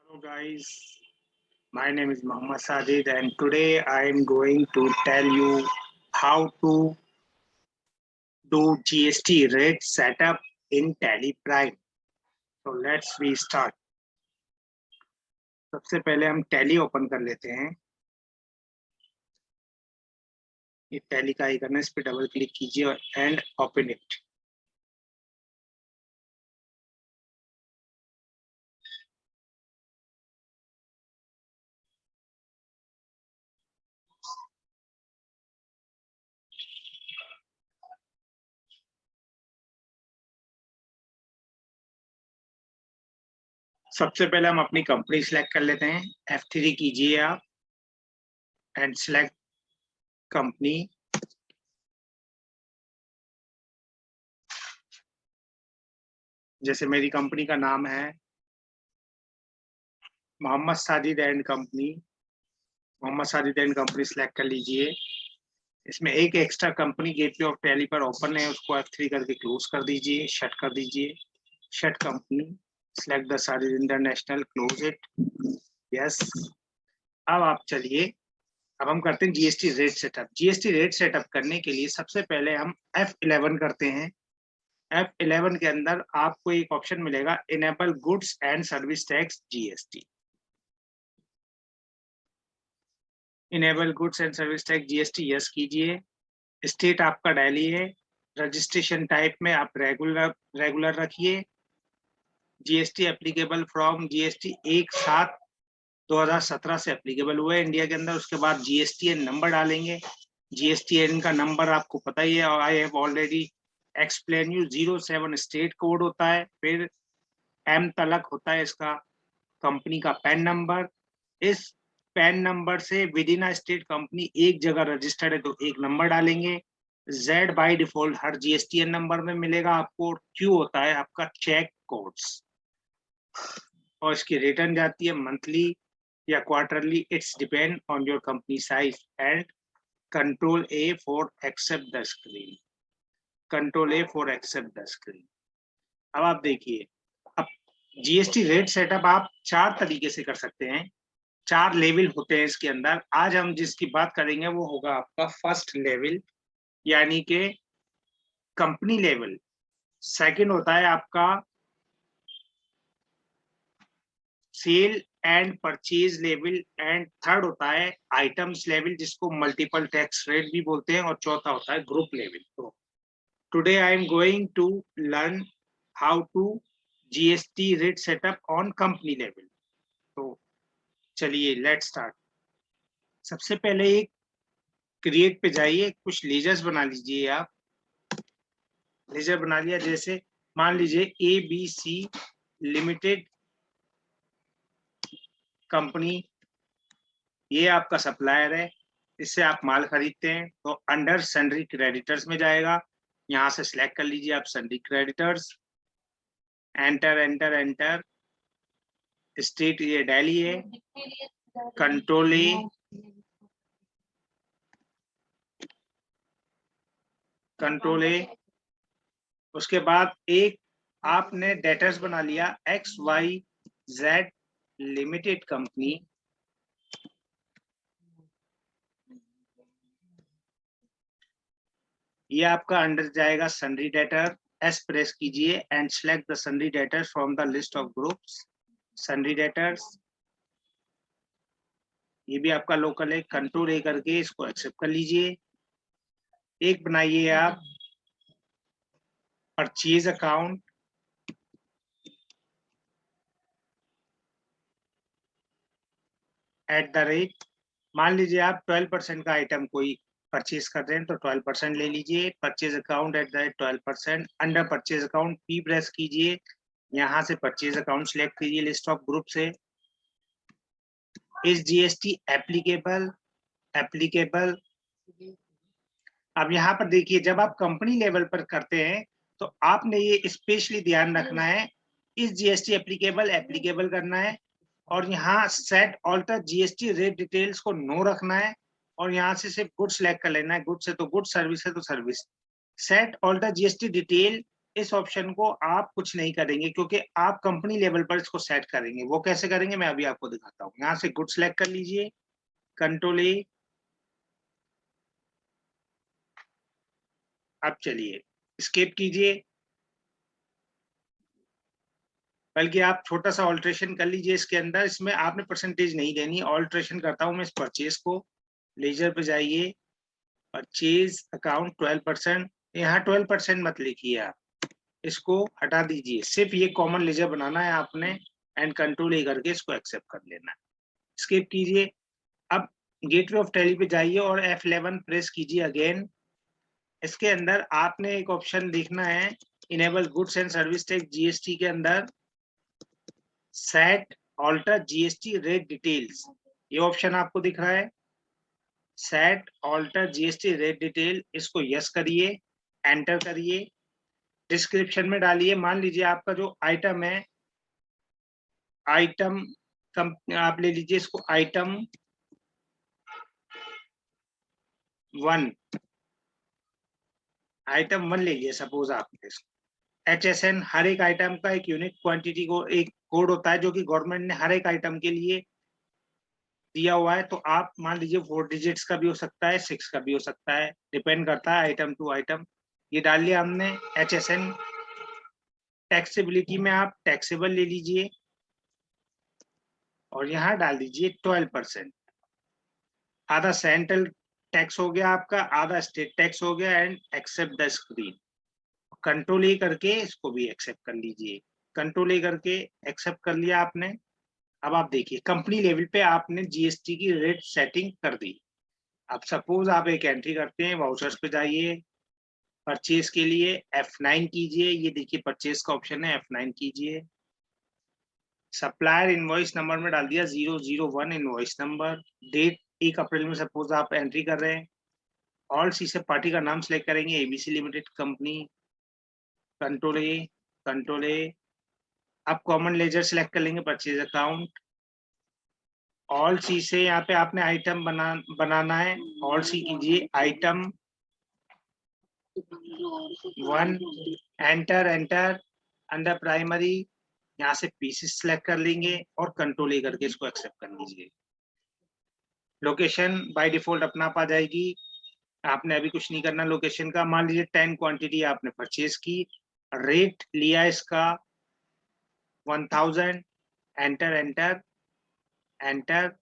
Hello guys, my name is Muhammad Sajid and today I am going to tell you how to do GST rate setup in Tally Prime. So let's we start. सबसे पहले हम Tally open कर लेते हैं। ये Tally का icon है, इस पे डबल क्लिक कीजिए और एंड ओपन इट। सबसे पहले हम अपनी कंपनी सिलेक्ट कर लेते हैं। F3 कीजिए आप एंड सिलेक्ट कंपनी। जैसे मेरी कंपनी का नाम है Mohammad Sajid and company, Mohammad Sajid and company select कर लीजिए। इसमें एक extra company gateway of Tally पर ओपन है, उसको F3 करके क्लोज कर दीजिए, शट कर दीजिए। Shut company, select the Sajid international, close it, yes. अब आप चलिए, अब हम करते हैं GST rate setup. GST rate setup करने के लिए सबसे पहले हम F11 करते हैं। F11 के अंदर आपको एक ऑप्शन मिलेगा, enable goods and service tax GST. Enable goods and service tax GST yes कीजिए। स्टेट आपका दिल्ली है। रजिस्ट्रेशन टाइप में आप रेगुलर रखिए। जीएसटी एप्लीकेबल फ्रॉम जीएसटी 1/7/2017 से एप्लीकेबल हुआ है इंडिया के अंदर। उसके बाद जीएसटीएन नंबर डालेंगे। जीएसटीएन का नंबर आपको पता ही है और I have already explain you. 07 state code होता है, फिर M तलक होता है इसका कंपनी का पैन नंबर। इस पैन नंबर से with in a state company एक जगह रजिस्टर्ड है तो एक नंबर डालेंगे। Z by default her GSTN number में मिलेगा आपको। Q होता है आपका चेक कोड्स और इसकी रिटर्न जाती है मंथली या quarterly, it's depend on your company size. And control A for accept the screen, control A for accept the screen. अब आप देखिए, अब जीएसटी रेट सेटअप आप 4 तरीके से कर सकते हैं। 4 लेवल होते हैं इसके अंदर। आज हम जिसकी बात करेंगे वो होगा आपका फर्स्ट लेवल, यानी कि कंपनी लेवल। सेकंड होता है आपका sale and purchase level and third होता है आइटम्स लेवल, जिसको मल्टीपल टैक्स रेट भी बोलते हैं, और चौथा होता है ग्रुप लेवल। तो today I am going to learn how to GST rate setup on company level. तो चलिए लेट्स स्टार्ट। सबसे पहले एक क्रिएट पे जाइए, कुछ लेजर्स बना लीजिए आप। लेजर बना लिया, जैसे मान लीजिए ABC लिमिटेड कंपनी, ये आपका सप्लायर है, इससे आप माल खरीदते हैं। तो अंडर सन्ड्री क्रेडिटर्स में जाएगा, यहाँ से सिलेक्ट कर लीजिए आप sundry creditors. Enter enter enter. State ये दिल्ली है। Control A, control A। उसके बाद एक आपने डेटर्स बना लिया XYZ लिमिटेड कंपनी। ये आपका अंडर जाएगा सन्ड्री डेटर। S प्रेस कीजिए and select the sundry debtors from the list of groups. Sundry debtors ये भी आपका लोकल है। कंट्रोल A करके इसको एक्सेप्ट कर लीजिए। एक बनाइए आप परचेज अकाउंट, @ मान लीजिए आप 12% का आइटम कोई परचेज कर रहे हैं तो 12% ले लीजिए। Purchase account @12%। Under purchase account P press कीजिए, यहाँ से परचेज अकाउंट सिलेक्ट कीजिए लिस्ट ऑफ ग्रुप से। इस जीएसटी एप्लीकेबल, एप्लीकेबल। अब यहाँ पर देखिए, जब आप कंपनी लेवल पर करते हैं तो आपने ये स्पेशली ध्यान रखना है, इस जीएसटी एप्लीकेबल एप्लीकेबल करना है, और यहाँ set alter GST rate details को नो रखना है, और यहाँ से सिर्फ गुड सेलेक्ट कर लेना है। गुड से तो गुड, सर्विस है तो service. Set alter GST detail इस ऑप्शन को आप कुछ नहीं करेंगे क्योंकि आप कंपनी लेवल पर इसको सेट करेंगे। वो कैसे करेंगे मैं अभी आपको दिखाता हूँ। यहाँ से गुड सेलेक्ट कर लीजिए, कंट्रोल ए। अब चलिए स्किप कीजिए, बल्कि आप छोटा सा ऑल्ट्रेशन कर लीजिए इसके अंदर। इसमें आपने परसेंटेज नहीं देनी, ऑल्ट्रेशन करता हूं मैं इस परचेज को। लेजर पे जाइए, परचेज अकाउंट 12%, यहाँ 12% मत लिखिए, आप इसको हटा दीजिए। सिर्फ ये कॉमन लेजर बनाना है आपने, एंड कंट्रोल ए करके इसको एक्सेप्ट कर लेना है। स्किप कीजिए। अब गेटवे ऑफ टैली पे जाइए और F11 प्रेस कीजिए अगेन। इसके अंदर आपने एक ऑप्शन देखना है, enable goods and service tax GST के अंदर set alter GST rate details, ये ऑप्शन आपको दिख रहा है। Set alter GST rate detail, इसको यस करिए, एंटर करिए, डिस्क्रिप्शन में डालिए। मान लीजिए आपका जो आइटम है, आइटम आप ले लीजिए इसको आइटम 1, आइटम 1 ले लीजिए सपोज आपने इसको। HSN हर एक आइटम का एक यूनिक क्वांटिटी को एक कोड होता है जो कि गवर्नमेंट ने हर एक आइटम के लिए दिया हुआ है। तो आप मान लीजिए 4 डिजिट्स का भी हो सकता है, 6 का भी हो सकता है, डिपेंड करता है आइटम टू आइटम। ये डाल लिया हमने। HSN टैक्सेबिलिटी में आप टैक्सेबल ले लीजिए और यहाँ डाल दीजिए 12%। आधा सेंट्रल टैक्स हो गया आपका, आधा स्टेट टैक्स हो गया, and accept the screen. Control A करके इसको भी एक्सेप्ट कर लीजिए। कंट्रोल ए करके एक्सेप्ट कर लिया आपने। अब आप देखिए कंपनी लेवल पे आपने जीएसटी की रेट सेटिंग कर दी। अब सपोज आप एक एंट्री करते हैं, वाउचर्स पे जाइए, परचेज के लिए F9 कीजिए। ये देखिए परचेज का ऑप्शन है, F9 कीजिए। सप्लायर इनवॉइस नंबर में डाल दिया 001 इनवॉइस नंबर। डेट 1 अप्रैल में सपोज आप एंट्री कर रहे हैं। ऑल सी से पार्टी का नाम सेलेक्ट करेंगे, एबीसी लिमिटेड कंपनी। कंट्रोल ए, कंट्रोल ए। अब कॉमन लेजर सेलेक्ट कर लेंगे, परचेज अकाउंट। ऑल सी से यहाँ पे आपने आइटम बनाना है। ऑल सी कीजिए item 1, enter enter. Under primary यहाँ से पीसीस सेलेक्ट कर लेंगे और कंट्रोल ए करके इसको एक्सेप्ट कर लीजिए। लोकेशन बाय डिफॉल्ट अपना आप आ जाएगी, आपने अभी कुछ नहीं करना लोकेशन का। मान लीजिए 10 क्वांटिटी आपने परचेज की, रेट लिया इसका 1000, एंटर एंटर एंटर।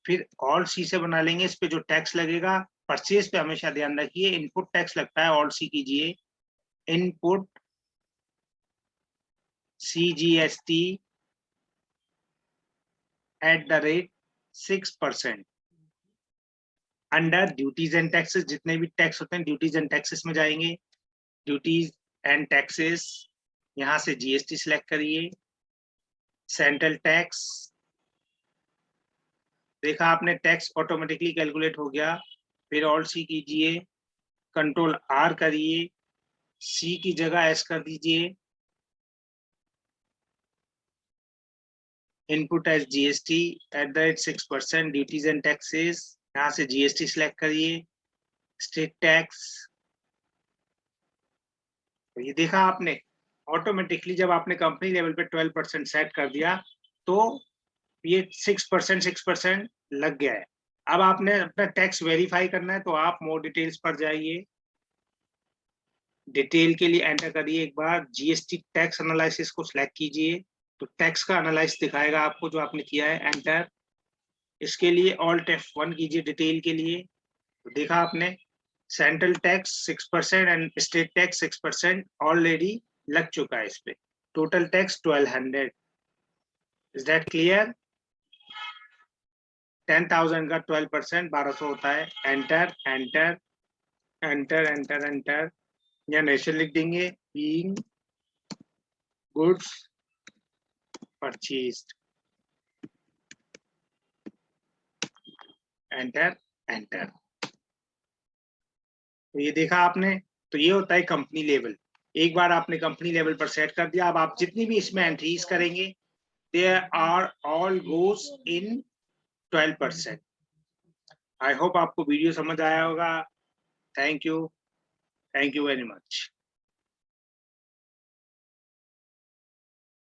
फिर ऑल सी से बना लेंगे। इस पे जो टैक्स लगेगा, परचेज पे हमेशा ध्यान रखिए इनपुट टैक्स लगता है। ऑल सी कीजिए, input CGST @6%। Under duties and taxes, जितने भी टैक्स होते हैं ड्यूटीज एंड टैक्सेस में जाएंगे। ड्यूटीज एंड टैक्सेस, यहाँ से जीएसटी सिलेक्ट करिए। सेंट्रल टैक्स, देखा आपने टैक्स ऑटोमेटिकली कैलकुलेट हो गया। फिर ऑल सी कीजिए, कंट्रोल R करिए, सी की जगह एस कर दीजिए। Input as GST @6%। Duties and taxes, यहाँ से जीएसटी सिलेक्ट करिए। स्टेट टैक्स, तो ये देखा आपने ऑटोमेटिकली जब आपने कंपनी लेवल पे 12% सेट कर दिया तो ये 6% लग गया है। अब आपने अपना टैक्स वेरीफाई करना है तो आप मोर डिटेल्स पर जाइए। डिटेल के लिए एंटर करिए एक बार, जीएसटी टैक्स एनालिसिस को सिलेक्ट कीजिए तो टैक्स का एनालाइज दिखाएगा आपको जो आपने किया है। एंटर, इसके लिए ऑल्ट F1 कीजिए डिटेल के लिए। तो देखा आपने central tax 6% and state tax 6% already लग चुका है इस पे। Total tax 1200। Is that clear? 10,000 का 12% 1200 होता है। Enter enter enter enter enter, या नेशन लिख देंगे, being goods purchased. Enter enter. तो ये देखा आपने, तो ये होता है कंपनी लेवल। एक बार आपने कंपनी लेवल पर सेट कर दिया, अब आप जितनी भी इसमें एंट्रीज करेंगे they are all goes in 12%। I hope आपको वीडियो समझ आया होगा। Thank you very much.